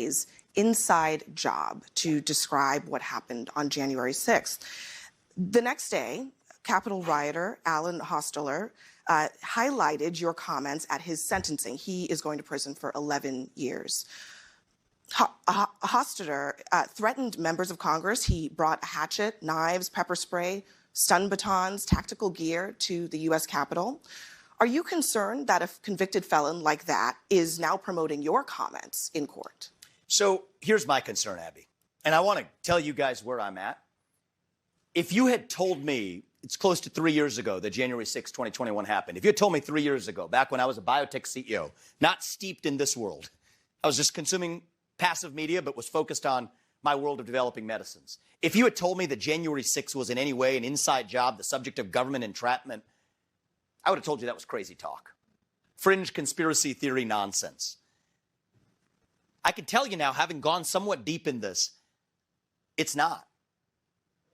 phrase inside job to describe what happened on January 6th. The next day, Capitol rioter Alan Hostetter highlighted your comments at his sentencing. He is going to prison for 11 years. Hostetter threatened members of Congress. He brought a hatchet, knives, pepper spray, stun batons, tactical gear to the U.S. Capitol. Are you concerned that a convicted felon like that is now promoting your comments in court? So here's my concern, Abby, and I want to tell you guys where I'm at. If you had told me it's close to 3 years ago that January 6, 2021 happened, if you had told me 3 years ago, back when I was a biotech CEO, not steeped in this world, I was just consuming passive media, but was focused on my world of developing medicines. If you had told me that January 6 was in any way an inside job, the subject of government entrapment, I would have told you that was crazy talk. Fringe conspiracy theory nonsense. I can tell you now, having gone somewhat deep in this, it's not.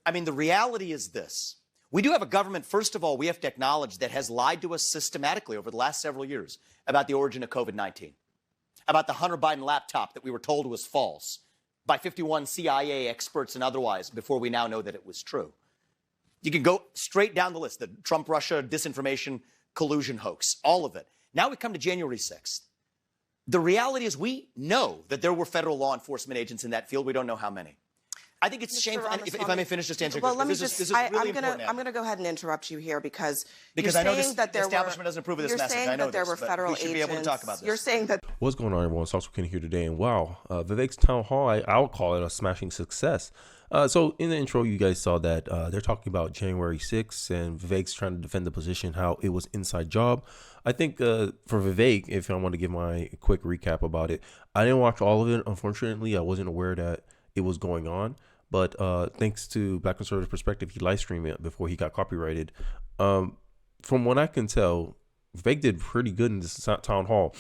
I mean, the reality is this. We do have a government, first of all, we have to acknowledge, that has lied to us systematically over the last several years about the origin of COVID-19, about the Hunter Biden laptop that we were told was false by 51 CIA experts and otherwise before we now know that it was true. You can go straight down the list, the Trump-Russia disinformation collusion hoax, all of it. Now we come to January 6th. The reality is we know that there were federal law enforcement agents in that field. We don't know how many. I think it's shameful. If I may finish just answering, well, let me this is really important. I'm going to go ahead and interrupt you here because I know the establishment doesn't approve of this message. I know there were federal agents. We should be able to talk about this. You're saying that. What's going on, everyone? It's also Ken here today, and wow, Vivek's town hall. I would call it a smashing success. So in the intro, you guys saw that they're talking about January 6th, and Vivek's trying to defend the position how it was inside job. I think for Vivek, if I want to give my quick recap about it, I didn't watch all of it. Unfortunately, I wasn't aware that it was going on. But thanks to Black Conservative Perspective, he live streamed it before he got copyrighted. From what I can tell, Vivek did pretty good in this town hall.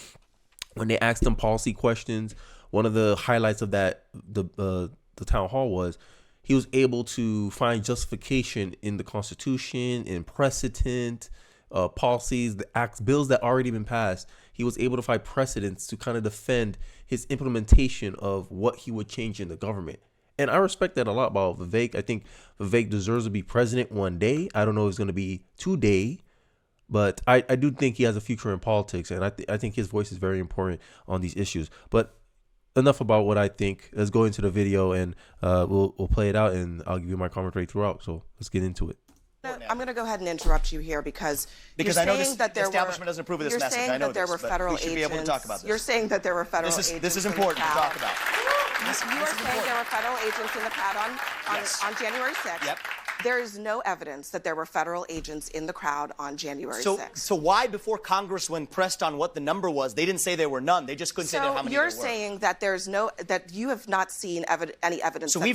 When they asked him policy questions, one of the highlights of that the town hall was he was able to find justification in the Constitution, in precedent, policies, the acts, bills that already been passed. He was able to find precedents to kind of defend his implementation of what he would change in the government. And I respect that a lot about Vivek. I think Vivek deserves to be president one day. I don't know if it's going to be today, but I do think he has a future in politics. And I think his voice is very important on these issues. But enough about what I think. Let's go into the video and we'll play it out, and I'll give you my commentary throughout. So let's get into it. I'm going to go ahead and interrupt you here because I know the establishment doesn't approve of this message. I know that there were federal agents. We should be able to talk about this. You're saying that there were federal agents. This is important to talk about. You are saying there were federal agents in the crowd on January 6th. Yep. There is no evidence that there were federal agents in the crowd on January 6th. So why, before Congress, when pressed on what the number was, they didn't say there were none? They just couldn't say how many there were. So you're saying that that you have not seen any evidence that there were.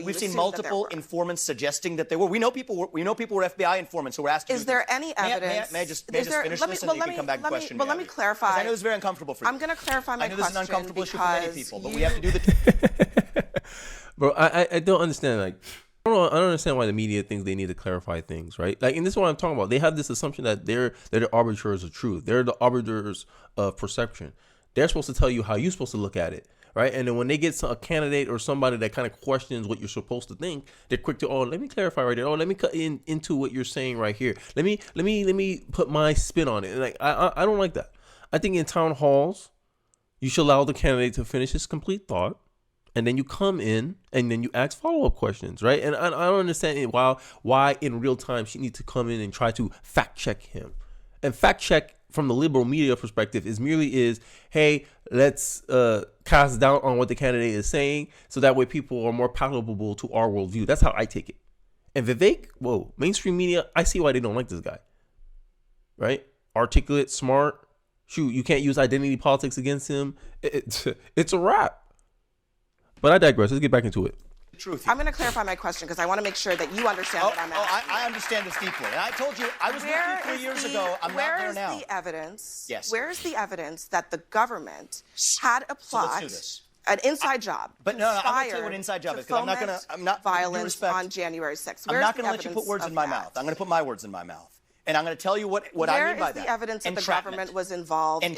We've seen multiple informants suggesting that there were. We know people were FBI informants who were asked to Is there any evidence? May I just finish this, and you can come back and question me? Well, let me clarify. I know this is very uncomfortable for you. I'm going to clarify my question. I know this is an uncomfortable issue for many people, but we have to do the... Bro, I don't understand, like... I don't understand why the media thinks they need to clarify things, right? Like, and this is what I'm talking about. They have this assumption that they're the arbiters of truth. They're the arbiters of perception. They're supposed to tell you how you're supposed to look at it, right? And then when they get a candidate or somebody that kind of questions what you're supposed to think, they're quick to, let me clarify right there. Let me cut into what you're saying right here. Let me put my spin on it. And like, I don't like that. I think in town halls, you should allow the candidate to finish his complete thought. And then you come in and then you ask follow-up questions, right? And I don't understand why in real time she needs to come in and try to fact check him. And fact check from the liberal media perspective is, hey, let's cast doubt on what the candidate is saying so that way people are more palatable to our worldview. That's how I take it. And Vivek, mainstream media, I see why they don't like this guy, right? Articulate, smart. Shoot, you can't use identity politics against him. It's a wrap. But I digress. Let's get back into it. I'm going to clarify my question because I want to make sure that you understand what I'm asking. I understand this deeply. And I told you, I was with you 3 years ago. I'm not there now. Where is the evidence? Yes. Where is the evidence that the government had applied an inside job? But no, I'm going to tell you what an inside job is because I'm not violence on January 6th. I'm not going to let you put words in my mouth. I'm going to put my words in my mouth. And I'm going to tell you what I mean by Where that. is the evidence that the Entrapment. government was involved in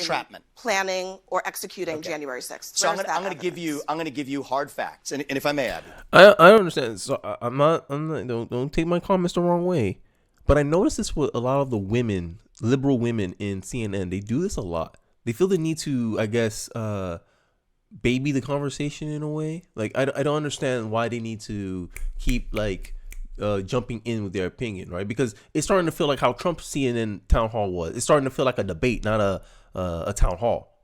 planning or executing January 6th? So I'm going to give you hard facts, and if I may, Abby. I don't understand. So I'm not. Don't take my comments the wrong way, but I noticed this with a lot of the women, liberal women in CNN. They do this a lot. They feel the need to, I guess, baby the conversation in a way. Like I don't understand why they need to keep like jumping in with their opinion, right? Because it's starting to feel like how Trump's CNN town hall was. It's starting to feel like a debate, not a town hall,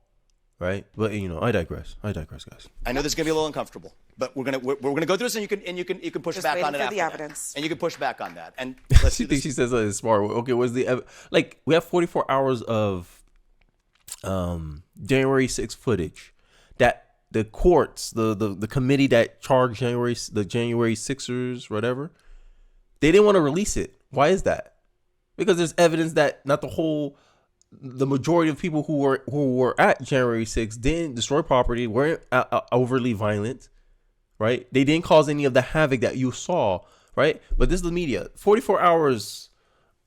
right? But I digress, guys. I know this is gonna be a little uncomfortable, but we're gonna go through this, and you can push back on it after the evidence. and you can push back on that. And let's do this. She says it's smart. Okay, what's the like? We have 44 hours of January 6th footage that the courts, the committee that charged the January 6ers, whatever. They didn't want to release it. Why is that? Because there's evidence that the majority of people who were at January 6th didn't destroy property, weren't overly violent, right? They didn't cause any of the havoc that you saw, right? But this is the media. 44 hours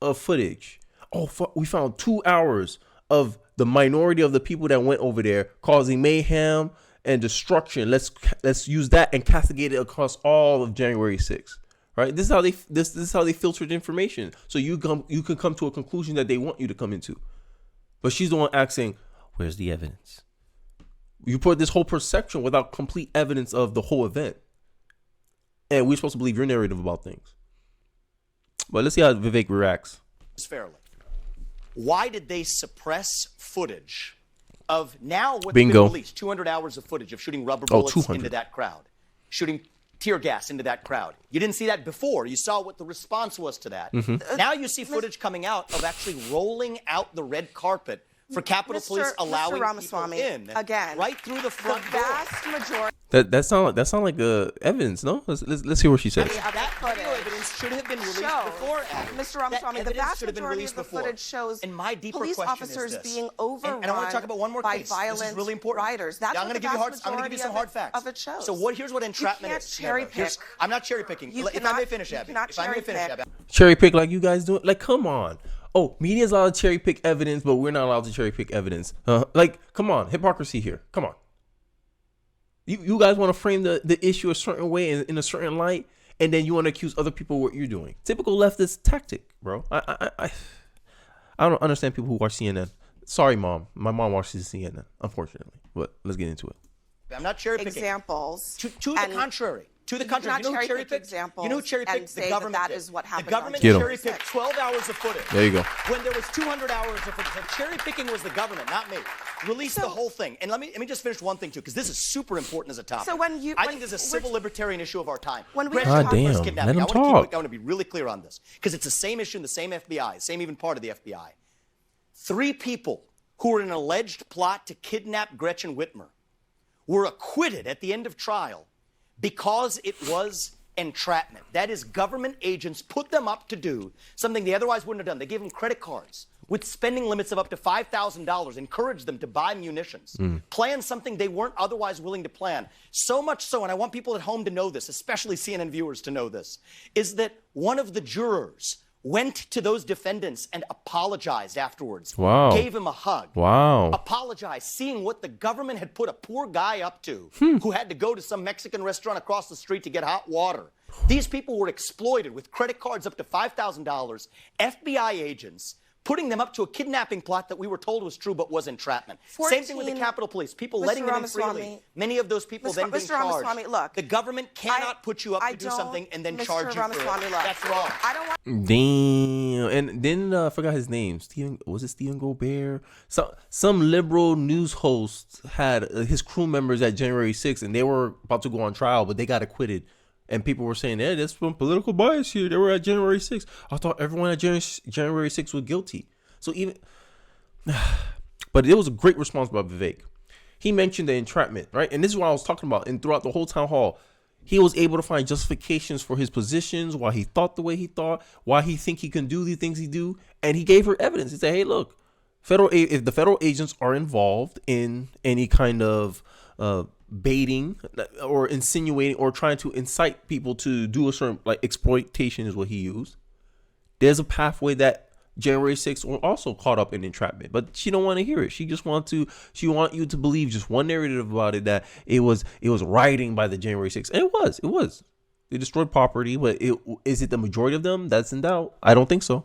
of footage. Oh, we found 2 hours of the minority of the people that went over there causing mayhem and destruction. Let's use that and castigate it across all of January 6th. Right. This is how they filtered information. So you can come to a conclusion that they want you to come into. But she's the one asking, where's the evidence? You put this whole perception without complete evidence of the whole event. And we're supposed to believe your narrative about things. But let's see how Vivek reacts. Fairly. Why did they suppress footage of now what's Bingo. been released? 200 hours of footage of shooting rubber bullets into that crowd, shooting tear gas into that crowd. You didn't see that before. You saw what the response was to that. Now you see footage coming out of actually rolling out the red carpet for Capitol Police allowing people in again, right through the front door. Vast majority. That sound like evidence, no? Let's hear what she says. That video evidence should have been released before. Mr. Ramaswamy, the vast majority of the footage shows police officers being overrun and I want to talk about one more by case. violent this is really important. riders. That's I'm going to give you some hard facts. Of it shows. So here's what entrapment is. Cherry pick. I'm not cherry picking. If I may finish, Abby. If I may finish, Abby. Cherry pick like you guys do it? Like, come on. Oh, media's allowed to cherry pick evidence, but we're not allowed to cherry pick evidence. Like, come on, hypocrisy here. Come on. You guys want to frame the issue a certain way in a certain light, and then you want to accuse other people of what you're doing. Typical leftist tactic, bro. I don't understand people who watch CNN. Sorry, Mom. My mom watches CNN, unfortunately. But let's get into it. I'm not cherry picking. Examples. To the contrary. To the contrary, you know who cherry picked examples? You know who cherry picked? The government. That is what happened. The government cherry picked 12 hours of footage. There you go. When there was 200 hours of footage. So cherry picking was the government, not me. Release the whole thing. And let me just finish one thing too, because this is super important as a topic. So I think this is a civil libertarian issue of our time. When we damn, let him talk. I want to be really clear on this, because it's the same issue in the same FBI, same even part of the FBI. 3 people who were in an alleged plot to kidnap Gretchen Whitmer were acquitted at the end of trial because it was entrapment. That is, government agents put them up to do something they otherwise wouldn't have done. They gave them credit cards with spending limits of up to $5,000, encouraged them to buy munitions, plan something they weren't otherwise willing to plan. So much so, and I want people at home to know this, especially CNN viewers to know this, is that one of the jurors went to those defendants and apologized afterwards. Wow. Gave him a hug. Wow. Apologized, seeing what the government had put a poor guy up to who had to go to some Mexican restaurant across the street to get hot water. These people were exploited with credit cards up to $5,000, FBI agents putting them up to a kidnapping plot that we were told was true but was entrapment. Same thing with the Capitol Police. People letting them in freely. Many of those people then being charged. Look, the government cannot put you up to do something and then charge you for it. That's wrong. I don't want. Damn. And then I forgot his name. Stephen Gobert? Some liberal news host had his crew members at January 6th, and they were about to go on trial, but they got acquitted. And people were saying, hey, there's some political bias here. They were at January 6th. I thought everyone at January 6th was guilty. So even, but it was a great response by Vivek. He mentioned the entrapment, right? And this is what I was talking about. And throughout the whole town hall, he was able to find justifications for his positions, why he thought the way he thought, why he think he can do the things he do. And he gave her evidence. He said, hey, look, if the federal agents are involved in any kind of baiting or insinuating or trying to incite people to do a certain, like, exploitation is what he used, there's a pathway that January 6th were also caught up in entrapment, but she don't want to hear it. She want you to believe just one narrative about it, that it was rioting by the January 6th. And it was. They destroyed property, but is it the majority of them? That's in doubt. I don't think so.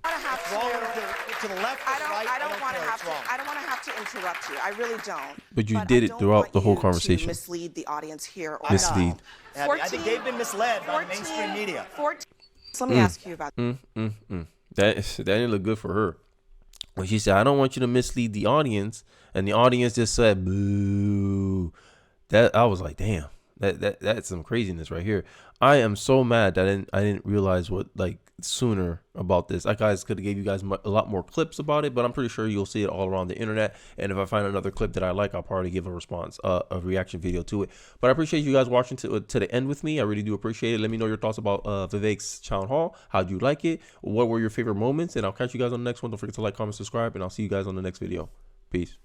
To the left, I don't want to have to interrupt you. I really don't. But you did it throughout the whole conversation. To mislead the audience here. Or Mislead. Abby, I think they've been misled by the mainstream media. So let me ask you about That didn't look good for her. When she said, "I don't want you to mislead the audience," and the audience just said, "Boo," that I was like, "Damn, that's some craziness right here." I am so mad that I didn't realize what sooner about this. I guys could have gave you guys a lot more clips about it, but I'm pretty sure you'll see it all around the internet. And if I find another clip that I like, I'll probably give a response, a reaction video to it. But I appreciate you guys watching to the end with me. I really do appreciate it. Let me know your thoughts about Vivek's Town Hall. How'd you like it? What were your favorite moments? And I'll catch you guys on the next one. Don't forget to like, comment, subscribe, and I'll see you guys on the next video. Peace.